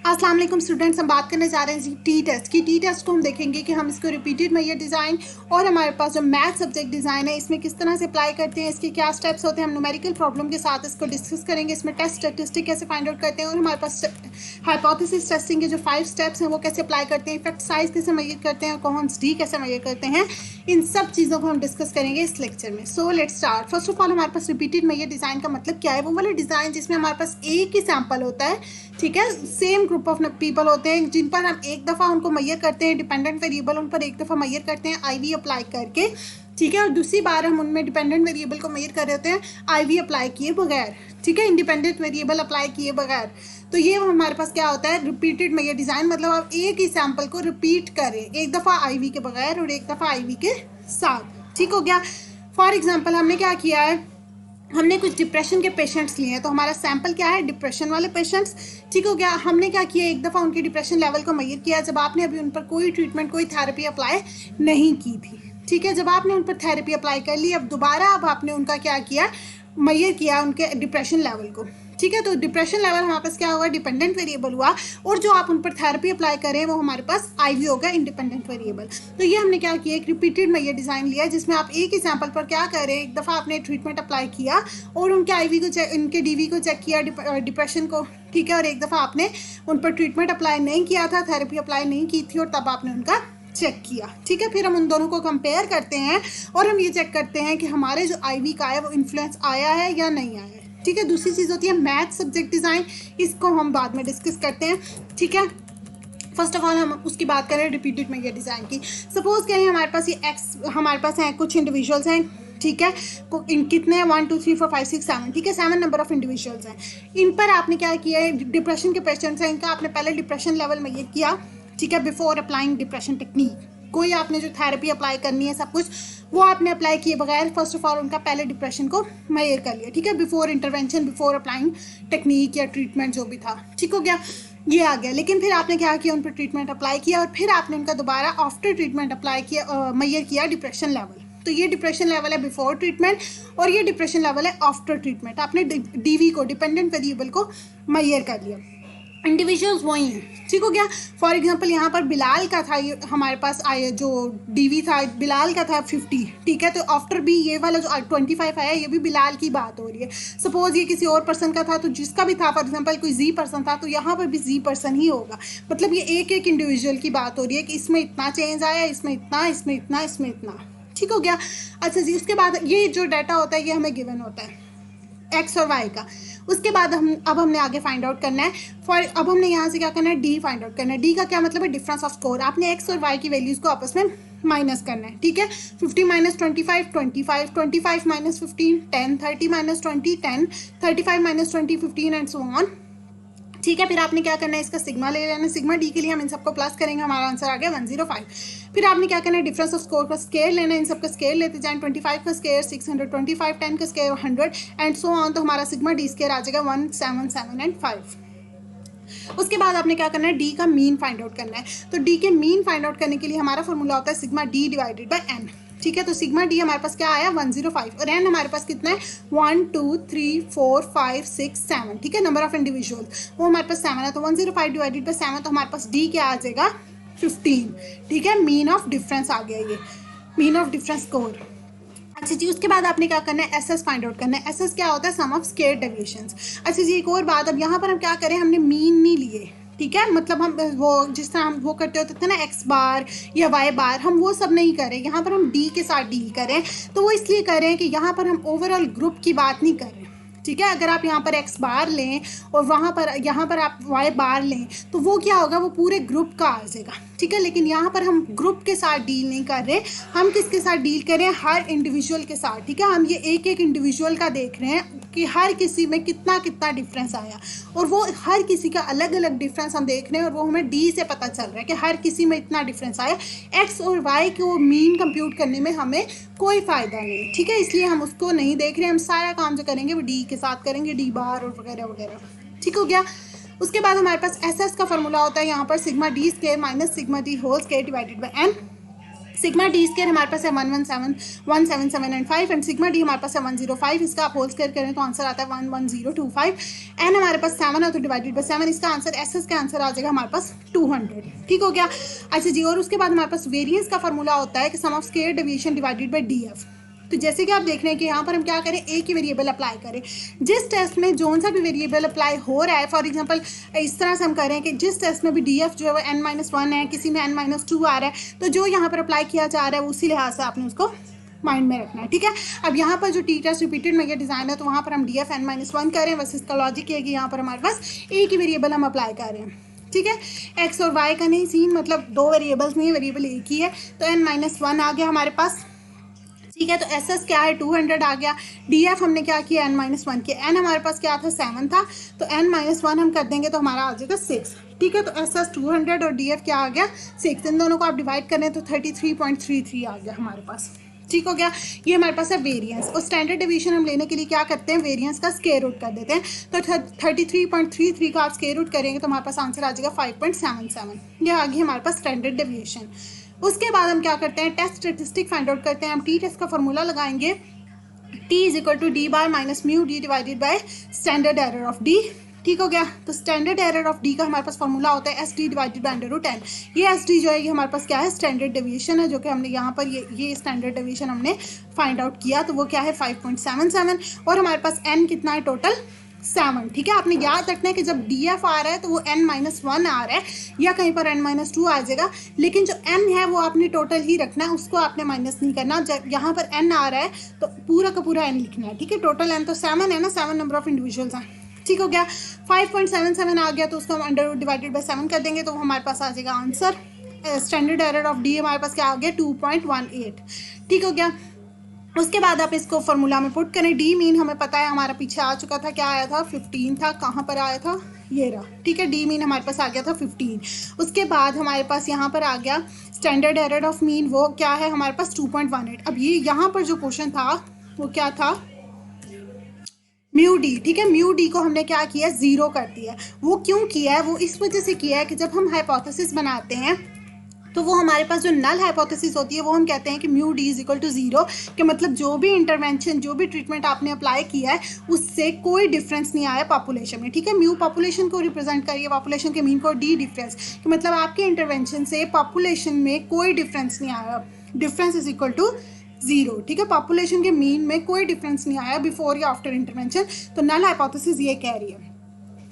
अस्सलाम वालेकुम स्टूडेंट्स, हम बात करने जा रहे हैं टी टेस्ट की। टी टेस्ट को हम देखेंगे कि हम इसको रिपीटेड मैयर डिज़ाइन और हमारे पास जो मैथ सब्जेक्ट डिज़ाइन है इसमें किस तरह से अप्लाई करते हैं, इसके क्या स्टेप्स होते हैं। हम न्यूमेरिकल प्रॉब्लम के साथ इसको डिस्कस करेंगे। इसमें टेस्ट स्टैटिस्टिक कैसे फाइंड आउट करते हैं और हमारे पास हाइपोथेसिस टेस्टिंग के जो 5 स्टेप्स हैं वो कैसे अप्लाई करते हैं, इफेक्ट साइज कैसे मैयर करते हैं, कॉन्स डी कैसे मैयर करते हैं। इन सब चीज़ों को हम डिस्कस करेंगे इस लेक्चर में। So let's start. First of all, हमारे पास रिपीटेड मैयर डिज़ाइन का मतलब क्या है? वो वाला डिज़ाइन जिसमें हमारे पास एक ही सैम्पल होता है, ठीक है, सेम ग्रुप ऑफ पीपल होते हैं जिन पर हम एक दफ़ा उनको मैयर करते हैं, डिपेंडेंट वेरिएबल उन पर एक दफ़ा मैयर करते हैं आईवी अप्लाई करके, ठीक है, और दूसरी बार हम उनमें डिपेंडेंट वेरिएबल को मैयर कर रहे होते हैं आईवी अप्लाई किए बगैर, ठीक है, इंडिपेंडेंट वेरिएबल अप्लाई किए बगैर। तो ये हमारे पास क्या होता है? रिपीटेड मैयर डिज़ाइन। मतलब आप एक ही सैम्पल को रिपीट करें, एक दफ़ा आईवी के बगैर और एक दफ़ा आईवी के साथ, ठीक हो गया। फॉर एग्जाम्पल हमने क्या किया है, हमने कुछ डिप्रेशन के पेशेंट्स लिए हैं, तो हमारा सैंपल क्या है? डिप्रेशन वाले पेशेंट्स, ठीक हो गया। हमने क्या किया, एक दफ़ा उनके डिप्रेशन लेवल को मैयर किया जब आपने अभी उन पर कोई ट्रीटमेंट, कोई थेरेपी अप्लाई नहीं की थी, ठीक है। जब आपने उन पर थेरेपी अप्लाई कर ली, अब दोबारा अब आपने उनका क्या किया, मैयर किया उनके डिप्रेशन लेवल को, ठीक है। तो डिप्रेशन लेवल हमारे पास क्या हुआ? डिपेंडेंट वेरिएबल हुआ, और जो आप उन पर थेरेपी अप्लाई करें वो हमारे पास आईवी होगा, इंडिपेंडेंट वेरिएबल। तो ये हमने क्या किया, एक रिपीटेड मैयर डिज़ाइन लिया जिसमें आप एक ही सैंपल पर क्या करें, एक दफ़ा आपने ट्रीटमेंट अप्लाई किया और उनके आईवी को चेक, उनके डीवी को चेक किया, डिप्रेशन को, ठीक है, और एक दफ़ा आपने उन पर ट्रीटमेंट अप्लाई नहीं किया था, थेरेपी अप्लाई नहीं की थी, और तब आपने उनका चेक किया, ठीक है। फिर हम उन दोनों को कंपेयर करते हैं और हम ये चेक करते हैं कि हमारे जो आईवी का है वो इन्फ्लुएंस आया है या नहीं आया है, ठीक है। दूसरी चीज़ होती है मैथ सब्जेक्ट डिज़ाइन, इसको हम बाद में डिस्कस करते हैं, ठीक है। फर्स्ट ऑफ ऑल हम उसकी बात करें रिपीटेड मैयर डिज़ाइन की। सपोज कहें हमारे पास ये एक्स, हमारे पास हैं कुछ इंडिविजुअल्स हैं, ठीक है, कितने हैं, 1 2 3 4 5 6 7, ठीक है, 7 नंबर ऑफ इंडिविजुअल्स हैं। इन पर आपने क्या किया है, डिप्रेशन के पेशेंट्स हैं, इनका आपने पहले डिप्रेशन लेवल मैयर किया, ठीक है, बिफोर अप्लाइंग डिप्रेशन टेक्निक। कोई आपने जो थेरेपी अप्लाई करनी है सब कुछ वो आपने अप्लाई किए बगैर फर्स्ट ऑफ ऑल उनका पहले डिप्रेशन को मैयर कर लिया, ठीक है, before intervention, before applying technique या ट्रीटमेंट जो भी था, ठीक हो गया, ये आ गया। लेकिन फिर आपने क्या किया, उन पर ट्रीटमेंट अप्लाई किया और फिर आपने उनका दोबारा आफ्टर ट्रीटमेंट अप्लाई किया, मैयर किया डिप्रेशन लेवल। तो ये डिप्रेशन लेवल है बिफोर ट्रीटमेंट और ये डिप्रेशन लेवल है आफ्टर ट्रीटमेंट। आपने डीवी को, डिपेंडेंट वेरिएबल को मैयर कर लिया। इंडिविजुअल्स वही हैं, ठीक हो गया। फॉर एग्जांपल यहाँ पर बिलाल का था, ये हमारे पास आया जो डीवी था, बिलाल का था 50, ठीक है। तो आफ्टर भी ये वाला जो 25 आया, ये भी बिलाल की बात हो रही है। सपोज ये किसी और पर्सन का था, तो जिसका भी था, फॉर एग्जांपल कोई जी पर्सन था, तो यहाँ पर भी जी पर्सन ही होगा। मतलब ये एक एक इंडिविजुअल की बात हो रही है कि इसमें इतना चेंज आया, इसमें इतना, इसमें इतना, इसमें इतना, ठीक हो गया। अच्छा जी, उसके बाद ये जो डाटा होता है ये हमें गिवन होता है एक्स और वाई का। उसके बाद अब हमने आगे फाइंड आउट करना है। अब हमने यहाँ से क्या करना है, डी फाइंड आउट करना है। डी का क्या मतलब है? Difference off score. आपने एक्स और वाई की वैल्यूज़ को आपस में माइनस करना है, ठीक है। 50 minus 25 25, 25 minus 15 10, 30 minus 20 10, 35 minus 20 15 and so on, ठीक है। फिर आपने क्या करना है, इसका सिग्मा ले लेना है। सिग्मा डी के लिए हम इन सबको प्लस करेंगे, हमारा आंसर आ गया 105। फिर आपने क्या करना है, डिफरेंस ऑफ स्कोर का स्केयर लेना है, इन सबका स्केयर लेते जाएं। 25 का स्केयर 625, 10 का स्केयर 100 एंड सो ऑन। तो हमारा सिग्मा डी स्केयर आ जाएगा 177 एंड 5। उसके बाद आपने क्या करना है, डी का मीन फाइंड आउट करना है। तो डी के मीन फाइंड आउट करने के लिए हमारा फॉर्मूला होता है sigma D divided by N, ठीक है। तो सिग्मा डी हमारे पास क्या आया 105 और एन हमारे पास कितना है 1 2 3 4 5 6 7, ठीक है। नंबर ऑफ इंडिविजुअल्स वो हमारे पास 7 है, तो 105 डिवाइडेड बाय 7, तो हमारे पास डी क्या आ जाएगा 15, ठीक है। मीन ऑफ डिफरेंस आ गया, ये मीन ऑफ डिफरेंस स्कोर। अच्छा जी, उसके बाद आपने क्या करना है, एसएस फाइंड आउट करना है। एसएस क्या होता है? सम ऑफ स्क्वायर डेविएशंस। अच्छा जी, एक और बात, अब यहाँ पर हम क्या करें, हमने मीन नहीं लिए, ठीक है। मतलब हम वो जिस तरह हम वो करते होते थे ना एक्स बार या वाई बार, हम वो सब नहीं करें, यहाँ पर हम डी के साथ डील करें। तो वो इसलिए करें कि यहाँ पर हम ओवरऑल ग्रुप की बात नहीं कर रहे, ठीक है। अगर आप यहाँ पर एक्स बार लें और वहाँ पर यहाँ पर आप वाई बार लें तो वो क्या होगा, वो पूरे ग्रुप का आ जाएगा, ठीक है। लेकिन यहाँ पर हम ग्रुप के साथ डील नहीं कर रहे, हम किसके साथ डील कर रहे हैं, हर इंडिविजुअल के साथ, ठीक है। हम ये एक एक इंडिविजुअल का देख रहे हैं कि हर किसी में कितना कितना डिफरेंस आया, और वो हर किसी का अलग अलग डिफरेंस हम देख रहे हैं, और वो हमें डी से पता चल रहा है कि हर किसी में इतना डिफरेंस आया। एक्स और वाई को मीन कंप्यूट करने में हमें कोई फ़ायदा नहीं, ठीक है, इसलिए हम उसको नहीं देख रहे। हम सारा काम जो करेंगे वो डी के साथ करेंगे, डी बार और वगैरह वगैरह, ठीक हो गया। उसके बाद हमारे पास एस एस का फॉर्मूला होता है यहाँ पर sigma D square minus sigma D whole square divided by N. Sigma D square हमारे पास है 117 177 एंड 5 एंड सिग्मा डी हमारे पास है 105। इसका आप होल स्केयर करें तो आंसर आता है 11025। एन हमारे पास 7 है तो डिवाइडेड बाय 7, इसका आंसर एस एस का आंसर आ जाएगा हमारे पास 200। ठीक हो गया। अच्छा जी, और उसके बाद हमारे पास वेरिएंस का फॉर्मूला होता है कि sum of square deviation divided by D F. तो जैसे कि आप देख रहे हैं कि यहाँ पर हम क्या करें, एक ही वेरिएबल अप्लाई करें। जिस टेस्ट में जो सा भी वेरिएबल अप्लाई हो रहा है, फॉर एग्जांपल इस तरह से हम करें कि जिस टेस्ट में भी डीएफ जो है वो n-1 है, किसी में n-2 आ रहा है, तो जो यहाँ पर अप्लाई किया जा रहा है उसी लिहाज से आपने उसको माइंड में रखना है। ठीक है। अब यहाँ पर जो T test repeated measure design है तो वहाँ पर हम डी एफ n-1 करें, बस इसका लॉजिक है कि यहाँ पर हमारे पास एक ही वेरिएबल हम अप्लाई कर रहे हैं। ठीक है। एक्स और वाई का नहीं सीन, मतलब दो वेरिएबल्स नहीं है, वेरिएबल एक ही है, तो n-1 आ गया हमारे पास। ठीक है। तो एस एस क्या है 200 आ गया। डी एफ हमने क्या किया n-1 किया। एन हमारे पास क्या था 7 था, तो n-1 हम कर देंगे तो हमारा आ जाएगा 6। ठीक है। तो एस एस 200 और डी एफ क्या आ गया 6। इन दोनों को आप डिवाइड करें तो 33.33 आ गया हमारे पास। ठीक हो गया। ये हमारे पास है वेरिएंस। और स्टैंडर्ड डिवीजन हम लेने के लिए क्या करते हैं, वेरिएंस का स्क्वायर रूट कर देते हैं। तो 33.33 का आप स्क्वायर रूट करेंगे तो हमारे पास आंसर आ जाएगा 5.77। ये आ गई हमारे पास स्टैंडर्ड डिवीजन। उसके बाद हम क्या करते हैं, टेस्ट स्टेटिस्टिक फाइंड आउट करते हैं। हम टी टेस्ट का फॉर्मूला लगाएंगे, T is equal to D bar minus mu D divided by standard error of D. ठीक हो गया। तो स्टैंडर्ड एरर ऑफ डी का हमारे पास फॉर्मूला होता है S D divided by under root N. ये एस डी जो है ये हमारे पास क्या है, स्टैंडर्ड डेविएशन है, जो कि हमने यहाँ पर ये स्टैंडर्ड डेविएशन हमने फाइंड आउट किया, तो वो क्या है 5.77। और हमारे पास एन कितना है टोटल 7। ठीक है। आपने याद रखना है कि जब डी एफ आ रहा है तो वो n-1 आ रहा है या कहीं पर n-2 आ जाएगा, लेकिन जो n है वो आपने टोटल ही रखना है, उसको आपने माइनस नहीं करना। जब यहाँ पर n आ रहा है तो पूरा का पूरा n लिखना है। ठीक है। टोटल n तो 7 है ना, 7 नंबर ऑफ इंडिविजुअल्स हैं। ठीक हो गया। 5.77 आ गया तो उसको हम अंडर रूट डिवाइडेड बाय 7 कर देंगे तो हमारे पास आ जाएगा answer. Standard error of D हमारे पास क्या आ गया 2.18। ठीक हो गया। उसके बाद आप इसको फॉर्मूला में पुट करें। डी मीन हमें पता है हमारा पीछे आ चुका था, क्या आया था 15 था, कहाँ पर आया था ये रहा। ठीक है। डी मीन हमारे पास आ गया था 15। उसके बाद हमारे पास यहाँ पर आ गया स्टैंडर्ड एरर ऑफ मीन, वो क्या है हमारे पास 2.18। अब ये यहाँ पर जो क्वेश्चन था वो क्या था, म्यू डी। ठीक है। म्यू डी को हमने क्या किया, 0 कर दिया। वो क्यों किया है, वो इस वजह से किया है कि जब हम हाइपोथेसिस बनाते हैं तो वो हमारे पास जो नल हाइपोथेसिस होती है वो हम कहते हैं कि mu D is equal to 0, कि मतलब जो भी इंटरवेंशन जो भी ट्रीटमेंट आपने अप्लाई किया है उससे कोई डिफरेंस नहीं आया पॉपुलेशन में। ठीक है। म्यू पॉपुलेशन को रिप्रेजेंट करिए, पॉपुलेशन के मीन को, डी डिफरेंस, कि मतलब आपके इंटरवेंशन से पॉपुलेशन में कोई डिफरेंस नहीं आया, डिफरेंस इज इक्वल टू 0। ठीक है। पॉपुलेशन के मीन में कोई डिफरेंस नहीं आया बिफोर या आफ्टर इंटरवेंशन, तो नल हाइपोथेसिस ये कह रही है।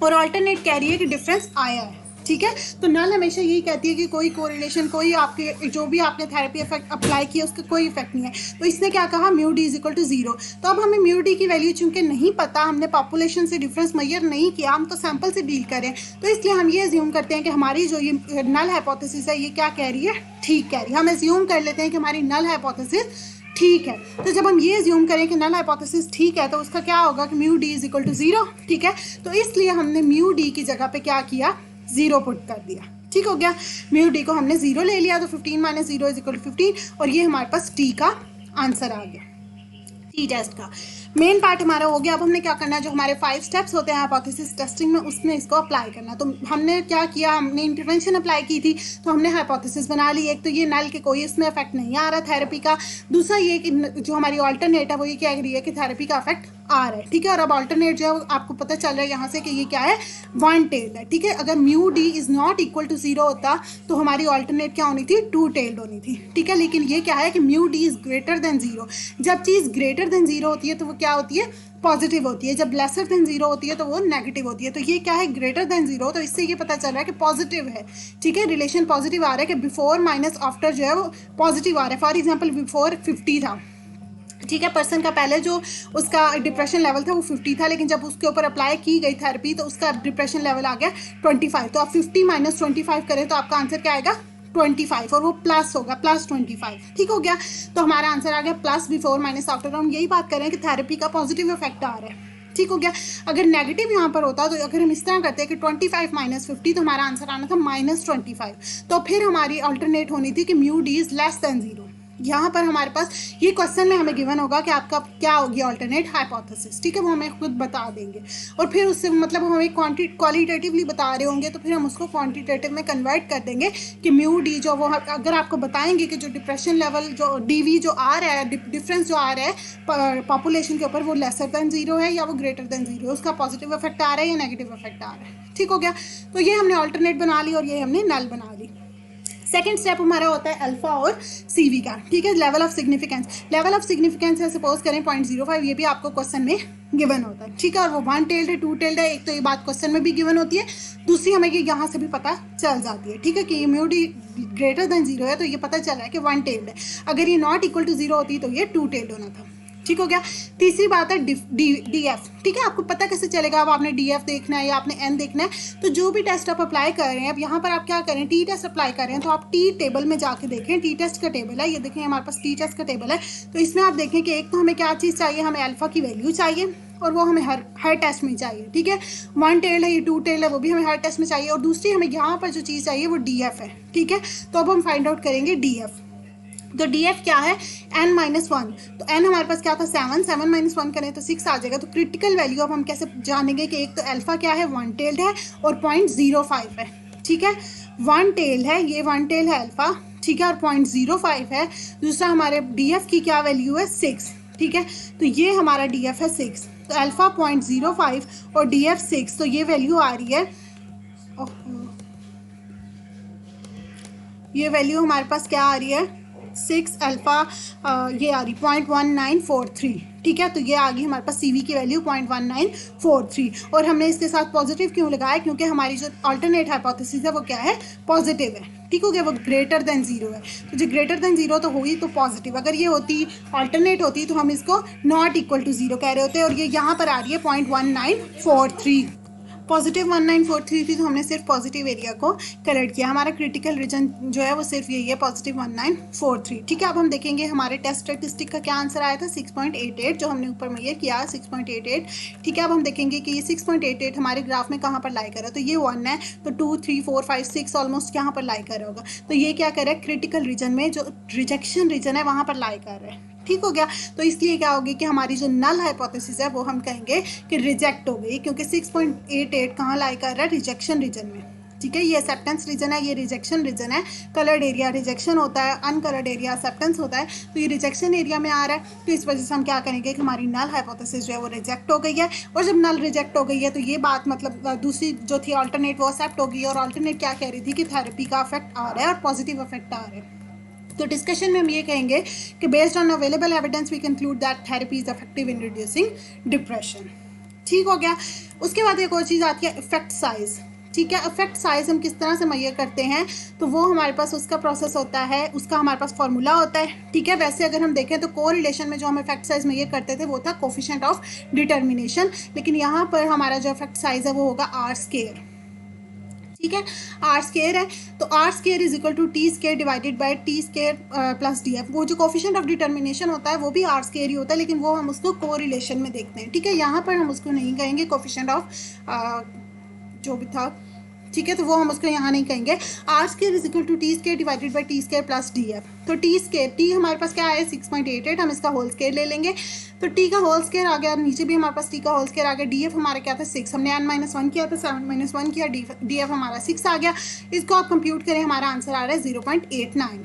और ऑल्टरनेट कह रही है कि डिफरेंस आया है। ठीक है। तो नल हमेशा यही कहती है कि कोई कोरिलेशन, कोई आपके जो भी आपने थेरेपी इफेक्ट अप्लाई किया उसका कोई इफेक्ट नहीं है। तो इसने क्या कहा, mu D is equal to 0। तो अब हमें म्यू डी की वैल्यू चूंकि नहीं पता, हमने पॉपुलेशन से डिफरेंस मेजर नहीं किया, हम तो सैंपल से डील करें, तो इसलिए हम ये एज्यूम करते हैं कि हमारी जो ये नल हाइपोथेसिस है ये क्या कह रही है, ठीक कह रही है। हम एज्यूम कर लेते हैं कि हमारी नल हाइपोथेसिस ठीक है। तो जब हम ये एज्यूम करें कि नल हाइपोथेसिस ठीक है तो उसका क्या होगा कि mu D is equal to 0। ठीक है। तो इसलिए हमने म्यू डी की जगह पे क्या किया, 0 पुट कर दिया। ठीक हो गया। म्यू डी को हमने 0 ले लिया तो 15 माइनस 0 इज इक्वल टू 15, और ये हमारे पास टी का आंसर आ गया, टी टेस्ट का मेन पार्ट हमारा हो गया। अब हमने क्या करना है, जो हमारे 5 स्टेप्स होते हैं हाइपोथेसिस टेस्टिंग में उसमें इसको अप्लाई करना। तो हमने क्या किया, हमने इंटरवेंशन अप्लाई की थी तो हमने हाइपोथेसिस बना ली। एक तो ये नल के कोई इसमें इफेक्ट नहीं आ रहा थेरेपी का, दूसरा ये कि जो हमारी ऑल्टरनेट है वो ये कह रही है कि थेरेपी का इफेक्ट आ रहा है। ठीक है। और अब ऑल्टरनेट जो है आपको पता चल रहा है यहाँ से कि ये क्या है, 1 टेल्ड है। ठीक है। अगर mu D is not equal to 0 होता तो हमारी ऑल्टरनेट क्या होनी थी, 2 टेल्ड होनी थी। ठीक है। लेकिन ये क्या है कि mu D is greater than 0। जब चीज़ ग्रेटर देन 0 होती है तो वो क्या होती है, पॉजिटिव होती है। जब लेसर देन 0 होती है तो वो नेगेटिव होती है। तो ये क्या है, ग्रेटर देन 0, तो इससे ये पता चल रहा है कि पॉजिटिव है। ठीक है। रिलेशन पॉजिटिव आ रहा है कि बिफोर माइनस आफ्टर जो है वो पॉजिटिव आ रहा है। फॉर एग्जाम्पल बिफोर 50 था। ठीक है। पर्सन का पहले जो उसका डिप्रेशन लेवल था वो 50 था, लेकिन जब उसके ऊपर अप्लाई की गई थेरेपी तो उसका डिप्रेशन लेवल आ गया 25। तो आप 50 माइनस 25 करें तो आपका आंसर क्या आएगा, 25, और वो प्लस होगा, प्लस 25। ठीक हो गया। तो हमारा आंसर आ गया प्लस बिफोर माइनस आफ्टर। हम यही बात करें कि थेरेपी का पॉजिटिव इफेक्ट आ रहा है। ठीक हो गया। अगर नेगेटिव यहाँ पर होता तो अगर हम इस तरह करते हैं कि 25 माइनस 50 तो हमारा आंसर आना था -25। तो फिर हमारी अल्टरनेट होनी थी कि mu D is less than 0। यहाँ पर हमारे पास ये क्वेश्चन में हमें गिवन होगा कि आपका क्या होगी अल्टरनेट हाइपोथेसिस, ठीक है, वो हमें खुद बता देंगे। और फिर उससे मतलब हमें क्वालिटेटिवली बता रहे होंगे तो फिर हम उसको क्वांटिटेटिव में कन्वर्ट कर देंगे कि म्यू डी जो वो अगर आपको बताएंगे कि जो डिप्रेशन लेवल जो डीवी जो आ रहा है, डिफरेंस जो आ रहा है पॉपुलेशन के ऊपर, वो लेसर देन जीरो है या वो ग्रेटर देन जीरो, उसका पॉजिटिव इफेक्ट आ रहा है या नेगेटिव इफेक्ट आ रहा है। ठीक हो गया, तो ये हमने अल्टरनेट बना ली और ये हमने नल बना ली। सेकेंड स्टेप हमारा होता है अल्फा और सीवी का, ठीक है, level of significance. Level of significance है सपोज करें 0.05, ये भी आपको क्वेश्चन में गिवन होता है, ठीक है, और वो वन टेल्ड है, टू टेल्ड है, एक तो ये बात क्वेश्चन में भी गिवन होती है, दूसरी हमें ये यहाँ से भी पता चल जाती है, ठीक है, कि म्यूडी ग्रेटर देन जीरो है तो ये पता चल रहा है कि वन टेल्ड है, अगर ये नॉट इक्वल टू जीरो होती तो ये टू टेल्ड होना था। ठीक हो गया। तीसरी बात है डी एफ, ठीक है, आपको पता कैसे चलेगा, अब आपने डी एफ देखना है या आपने एन देखना है, तो जो भी टेस्ट आप अप्लाई कर रहे हैं, अब यहाँ पर आप क्या करें, टी टेस्ट अप्लाई कर रहे हैं तो आप टी टेबल में जाके देखें, टी टेस्ट का टेबल है, ये देखें हमारे पास टी टेस्ट का टेबल है, तो इसमें आप देखें कि एक तो हमें क्या चीज़ चाहिए, हमें अल्फा की वैल्यू चाहिए और वो हमें हर टेस्ट में चाहिए, ठीक है, वन टेल्ड है, ये टू टेल्ड है, वो भी हमें हर टेस्ट में चाहिए, और दूसरी हमें यहाँ पर जो चीज़ चाहिए वो डी एफ है, ठीक है, तो अब हम फाइंड आउट करेंगे डी एफ। तो डी एफ क्या है, n-1, तो n हमारे पास क्या था 7, 7 - 1 करें तो 6 आ जाएगा। तो क्रिटिकल वैल्यू अब हम कैसे जानेंगे कि एक तो अल्फा क्या है, वन टेल्ड है और 0.05 है, ठीक है, वन टेल्ड है, ये वन टेल्ड है अल्फा, ठीक है, और 0.05 है। दूसरा हमारे डी एफ की क्या वैल्यू है 6, ठीक है, तो ये हमारा डी एफ है 6, तो अल्फा 0.05 और डी एफ 6, तो ये वैल्यू आ रही है, ये वैल्यू हमारे पास क्या आ रही है 6 अल्फ़ा, ये आ रही 0.1943, ठीक है, तो ये आ गई हमारे पास सीवी की वैल्यू 0.1943, और हमने इसके साथ पॉजिटिव क्यों लगाया, क्योंकि हमारी जो अल्टरनेट हाइपोथेसिस है वो क्या है, पॉजिटिव है, ठीक हो गया, वो ग्रेटर देन जीरो है, तो जो ग्रेटर देन जीरो तो हुई तो पॉजिटिव, अगर ये होती अल्टरनेट होती तो हम इसको नॉट इक्वल टू जीरो कह रहे होते, और ये यहाँ पर आ रही है 0.1943, पॉजिटिव 1943 थी, तो हमने सिर्फ पॉजिटिव एरिया को कलर किया, हमारा क्रिटिकल रीजन जो है वो सिर्फ यही है पॉजिटिव 1943, ठीक है। अब हम देखेंगे हमारे टेस्ट स्टैटिस्टिक का क्या आंसर आया था 6.88, जो हमने ऊपर मेजर किया 6.88, ठीक है। अब हम देखेंगे कि ये 6.88 हमारे ग्राफ में कहाँ पर लाई कर रहा है, तो ये 1 है, तो 2 3 4 5 6 ऑलमोस्ट यहाँ पर लाई कर रहा होगा, तो ये क्या कर रहा है, क्रिटिकल रीजन में जो रिजेक्शन रीजन है वहाँ पर लाई कर रहा है, ठीक हो गया। तो इसलिए क्या होगी कि हमारी जो नल हाइपोथेसिस है वो हम कहेंगे कि रिजेक्ट हो गई, क्योंकि 6.88 कहाँ लाई कर रहा है, रिजेक्शन रीजन में, ठीक है, ये एक्सेप्टेंस रीजन है, ये रिजेक्शन रीजन है, कलर्ड एरिया रिजेक्शन होता है, अनकलर्ड एरिया एक्सेप्टेंस होता है, तो ये रिजेक्शन एरिया में आ रहा है, तो इस वजह से हम क्या करेंगे कि हमारी नल हाइपोथेसिस जो है वो रिजेक्ट हो गई है, और जब नल रिजेक्ट हो गई है तो ये बात मतलब दूसरी जो थी अल्टरनेट वो एक्सेप्ट हो गई, और अल्टरनेट क्या कह रही थी कि थेरेपी का इफेक्ट आ रहा है और पॉजिटिव इफेक्ट आ रहा है। तो डिस्कशन में हम ये कहेंगे कि based on available evidence we conclude that therapy is effective in reducing depression, ठीक हो गया। उसके बाद एक और चीज़ आती है इफेक्ट साइज, ठीक है, इफेक्ट साइज हम किस तरह से मेजर करते हैं, तो वो हमारे पास उसका प्रोसेस होता है, उसका हमारे पास फॉर्मूला होता है, ठीक है। वैसे अगर हम देखें तो कोरिलेशन में जो हम इफेक्ट साइज मेजर करते थे वो था कोफिशिएंट ऑफ डिटर्मिनेशन, लेकिन यहाँ पर हमारा जो इफेक्ट साइज है वो होगा आर स्क्वायर, ठीक है, आर स्क्वायर है, तो R square is equal to T square divided by T square plus D F. वो जो कोफिशिएंट ऑफ डिटर्मिनेशन होता है वो भी आर स्क्वायर ही होता है, लेकिन वो हम उसको कोरिलेशन में देखते हैं, ठीक है, यहाँ पर हम उसको नहीं कहेंगे कोफिशिएंट ऑफ जो भी था, ठीक है, तो वो हम उसको यहाँ नहीं कहेंगे। R square is equal to T square divided by T square plus D F, तो टी स्क्वायर, टी हमारे पास क्या आया 6.88, हम इसका होल स्क्वायर ले लेंगे, तो टी का होल स्क्वायर आ गया, नीचे भी हमारे पास टी का होल स्क्वायर आ गया, डी एफ हमारा क्या था 6, हमने n-1 किया था, 7-1 किया, डी एफ हमारा 6 आ गया, इसको आप कंप्यूट करें हमारा आंसर आ रहा है 0.89,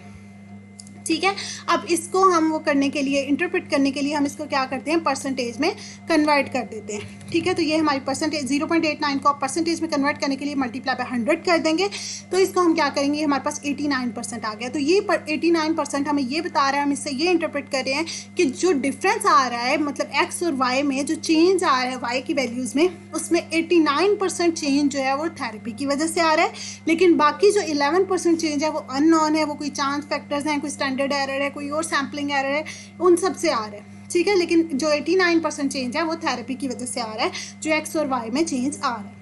ठीक है। अब इसको हम वो करने के लिए, इंटरप्रेट करने के लिए हम इसको क्या करते हैं, परसेंटेज में कन्वर्ट कर देते हैं, ठीक है, तो ये हमारी परसेंटेज 0.89 को आप परसेंटेज में कन्वर्ट करने के लिए मल्टीप्लाई बाय 100 कर देंगे, तो इसको हम क्या करेंगे, हमारे पास 89% आ गया, तो ये 89% हमें ये बता रहा है, हम इससे ये इंटरप्रेट कर रहे हैं कि जो डिफरेंस आ रहा है, मतलब एक्स और वाई में जो चेंज आ रहा है वाई की वैल्यूज़ में, उसमें 89% चेंज जो है वो थेरेपी की वजह से आ रहा है, लेकिन बाकी जो 11% चेंज है वो अननोन है, वो कोई चांस फैक्टर्स हैं, कोई स्टैंडर्ड एरर है, कोई और सैम्पलिंग एरर है, उन सब से आ रहा है, ठीक है, लेकिन जो 89% चेंज है वो थेरेपी की वजह से आ रहा है, जो एक्स और वाई में चेंज आ रहा है,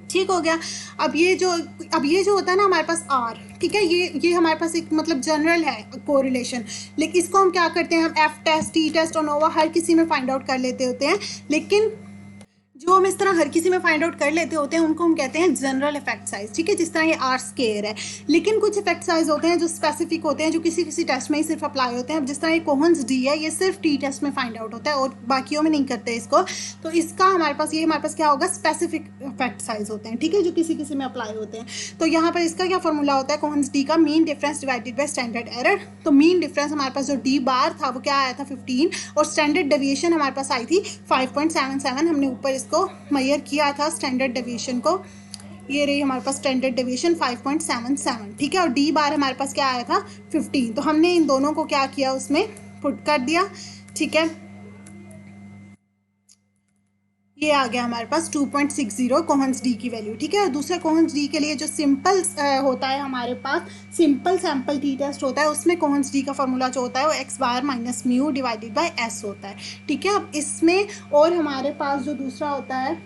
ठीक हो गया। अब ये जो होता है ना हमारे पास आर, ठीक है, ये हमारे पास एक मतलब जनरल है कोरिलेशन, लेकिन इसको हम क्या करते हैं, हम एफ टेस्ट, टी टेस्ट और नोवा हर किसी में फाइंड आउट कर लेते होते हैं, लेकिन जो हम इस तरह हर किसी में फाइंड आउट कर लेते होते हैं उनको हम कहते हैं जनरल इफेक्ट साइज, ठीक है, जिस तरह ये आर स्केयर है। लेकिन कुछ इफेक्ट साइज होते हैं जो स्पेसिफिक होते हैं, जो किसी किसी टेस्ट में ही सिर्फ अप्लाई होते हैं। अब जिस तरह ये कोहन्स डी है, ये सिर्फ टी टेस्ट में फाइंड आउट होता है और बाकियों में नहीं करते इसको। तो इसका हमारे पास क्या होगा, स्पेसिफिक इफेक्ट साइज होते हैं, ठीक है, जो किसी किसी में अप्लाई होते हैं। तो यहाँ पर इसका क्या फॉर्मूला होता है कोहन्स डी का, mean difference divided by standard error. तो मीन डिफरेंस हमारे पास जो डी बार था वो क्या आया था 15, और स्टैंडर्ड डेविएशन हमारे पास आई थी 5.77। हमने ऊपर इसको मेजर किया था स्टैंडर्ड डेविएशन को, ये रही हमारे पास स्टैंडर्ड डेविएशन 5.77, ठीक है, और डी बार हमारे पास क्या आया था 15। तो हमने इन दोनों को क्या किया, उसमें पुट कर दिया, ठीक है। ये आ गया हमारे पास 2.60 कोहन्स डी की वैल्यू, ठीक है। और दूसरे कोहन्स डी के लिए जो सिंपल होता है हमारे पास, सिंपल सैम्पल टी टेस्ट होता है, उसमें कोहन्स डी का फॉर्मूला जो होता है वो x bar minus mu divided by S होता है, ठीक है। अब इसमें और हमारे पास जो दूसरा होता है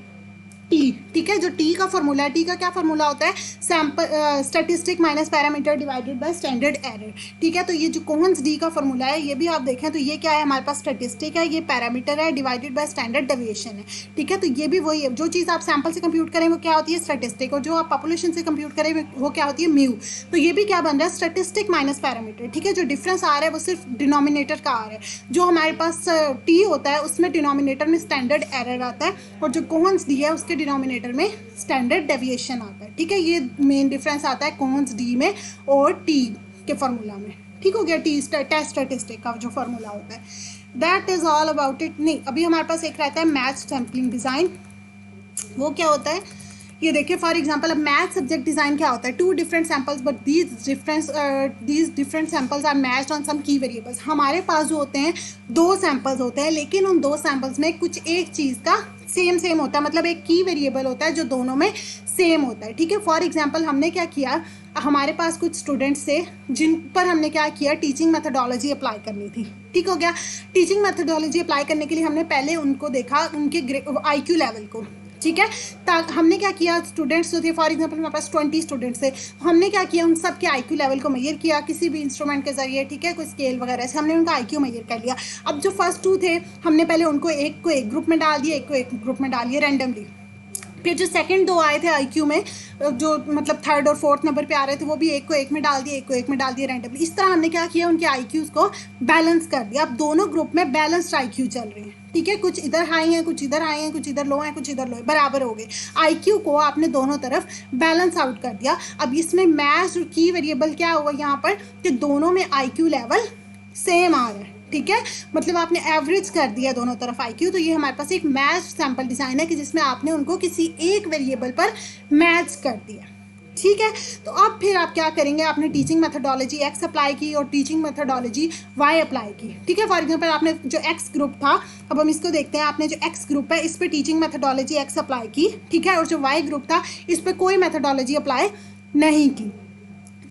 टी, ठीक है, जो टी का फॉर्मूला है, टी का क्या फॉर्मूला होता है, sample statistic minus parameter divided by standard error, ठीक है। तो ये जो कोहन्स डी का फॉर्मूला है, ये भी आप देखें तो ये क्या है हमारे पास, स्टैटिस्टिक है, ये पैरामीटर है, डिवाइडेड बाय स्टैंडर्ड डेविएशन है, ठीक है। तो ये भी वही है, जो चीज़ आप सैम्पल से कंप्यूट करें वो क्या होती है, स्टैटिस्टिक, और जो आप पॉपुलेशन से कंप्यूट करें वो क्या होती है, म्यू। तो ये भी क्या बन रहा है, स्टैटिस्टिक माइनस पैरामीटर, ठीक है। जो डिफरेंस आ रहा है वो सिर्फ डिनोमिनेटर का आ रहा है। जो हमारे पास टी होता है उसमें डिनोमिनेटर में स्टैंडर्ड एरर आता है, और जो कोहन्स डी है उसके डिनोमिनेटर में स्टैंडर्ड डेविएशन आता है, ठीक है। ये मेन डिफरेंस आता है कोहन्स डी में और टी के फॉर्मूला में, ठीक हो गया, टी टेस्ट स्टैटिस्टिक का जो फॉर्मूला होता है। That is all about it. नहीं, अभी हमारे पास एक रहता है मैच सैम्पलिंग डिज़ाइन। वो क्या होता है, ये देखिए फॉर एग्जांपल, अब मैथ सब्जेक्ट डिज़ाइन क्या होता है, 2 different samples but these different samples are matched on some key variables. हमारे पास जो होते हैं 2 सैम्पल्स होते हैं, लेकिन उन 2 सैम्पल्स में कुछ एक चीज़ का सेम होता है, मतलब एक की वेरिएबल होता है जो दोनों में सेम होता है, ठीक है। फॉर एग्जांपल हमने क्या किया, हमारे पास कुछ स्टूडेंट्स थे जिन पर हमने क्या किया, टीचिंग मेथडोलॉजी अप्लाई करनी थी, ठीक हो गया। टीचिंग मेथडोलॉजी अप्लाई करने के लिए हमने पहले उनको देखा, उनके IQ लेवल को, ठीक है। हमने क्या किया, स्टूडेंट्स जो थे फॉर एग्जांपल हमारे पास 20 स्टूडेंट्स थे, हमने क्या किया, उन सब के IQ लेवल को मेजर किया किसी भी इंस्ट्रूमेंट के जरिए, ठीक है, कोई स्केल वगैरह से हमने उनका IQ मेजर कर लिया। अब जो फर्स्ट 2 थे हमने पहले उनको एक को एक ग्रुप में डाल दिया, एक को एक ग्रुप में डाल दिया रैंडमली। फिर जो सेकंड 2 आए थे IQ में, जो मतलब 3rd और 4th नंबर पे आ रहे थे, वो भी एक को एक में डाल दिया, एक को एक में डाल दिया रैंडमली। इस तरह हमने क्या किया, उनके IQs को बैलेंस कर दिया। अब दोनों ग्रुप में बैलेंस्ड IQ चल रहे हैं, ठीक है, कुछ इधर हाई हैं, कुछ इधर हाई हैं, कुछ इधर लो हैं, कुछ इधर लो है, बराबर हो गए। IQ को आपने दोनों तरफ बैलेंस आउट कर दिया। अब इसमें मैच और की वेरिएबल क्या हुआ यहाँ पर, कि दोनों में IQ लेवल सेम आ रहा है, ठीक है, मतलब आपने एवरेज कर दिया दोनों तरफ IQ। तो ये हमारे पास एक मैच सैम्पल डिज़ाइन है कि जिसमें आपने उनको किसी एक वेरिएबल पर मैच कर दिया, ठीक है। तो अब फिर आप क्या करेंगे, आपने टीचिंग मेथडोलॉजी X अप्लाई की और टीचिंग मेथडोलॉजी Y अप्लाई की, ठीक है। फॉर एग्जांपल आपने जो X ग्रुप था, अब हम इसको देखते हैं, आपने जो X ग्रुप है इस पर टीचिंग मेथडोलॉजी X अप्लाई की, ठीक है, और जो Y ग्रुप था इस पर कोई मेथडोलॉजी अप्लाई नहीं की,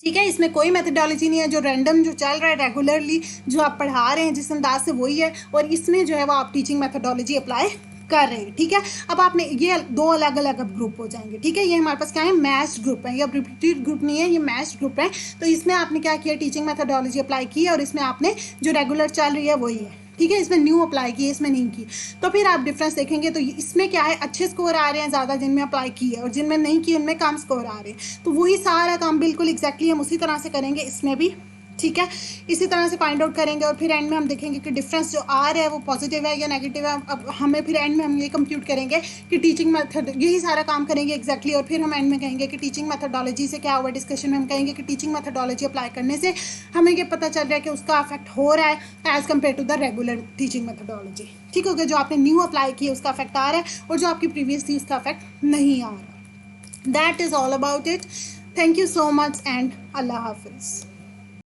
ठीक है। इसमें कोई मेथडोलॉजी नहीं है, जो रैंडम जो चल रहा है रेगुलरली जो आप पढ़ा रहे हैं जिस अंदाज से वही है, और इसमें जो है वो आप टीचिंग मेथडोलॉजी अप्लाई कर रहे हैं, ठीक है। अब आपने ये 2 अलग अलग अब ग्रुप हो जाएंगे, ठीक है। ये हमारे पास क्या है, मैच्ड ग्रुप है, ये अब रिपीटेड ग्रुप नहीं है, ये मैच्ड ग्रुप है। तो इसमें आपने क्या किया, टीचिंग मेथडोलॉजी अप्लाई की और इसमें आपने जो रेगुलर चल रही है वही है, ठीक है। इसमें न्यू अप्लाई की है, इसमें नहीं की। तो फिर आप डिफरेंस देखेंगे तो इसमें क्या है, अच्छे स्कोर आ रहे हैं ज़्यादा जिनमें अप्लाई की है, और जिनमें नहीं की उनमें कम स्कोर आ रहे हैं। तो वही सारा काम बिल्कुल एग्जैक्टली हम उसी तरह से करेंगे इसमें भी, ठीक है। इसी तरह से फाइंड आउट करेंगे और फिर एंड में हम देखेंगे कि डिफरेंस जो आ रहा है वो पॉजिटिव है या नेगेटिव है। अब हमें फिर एंड में हम ये कंप्यूट करेंगे कि टीचिंग मेथड, यही सारा काम करेंगे एग्जैक्टली। और फिर हम एंड में कहेंगे कि टीचिंग मेथडोलॉजी से क्या हुआ, डिस्कशन में हम कहेंगे कि टीचिंग मेथडोलॉजी अप्लाई करने से हमें ये पता चल रहा है कि उसका अफेक्ट हो रहा है as compare to the regular teaching methodology, ठीक हो गया। जो आपने न्यू अप्लाई की है उसका अफेक्ट आ रहा है और जो आपकी प्रीवियस थी उसका अफेक्ट नहीं आ रहा। That is all about it. Thank you so much and अल्लाह हाफिज़।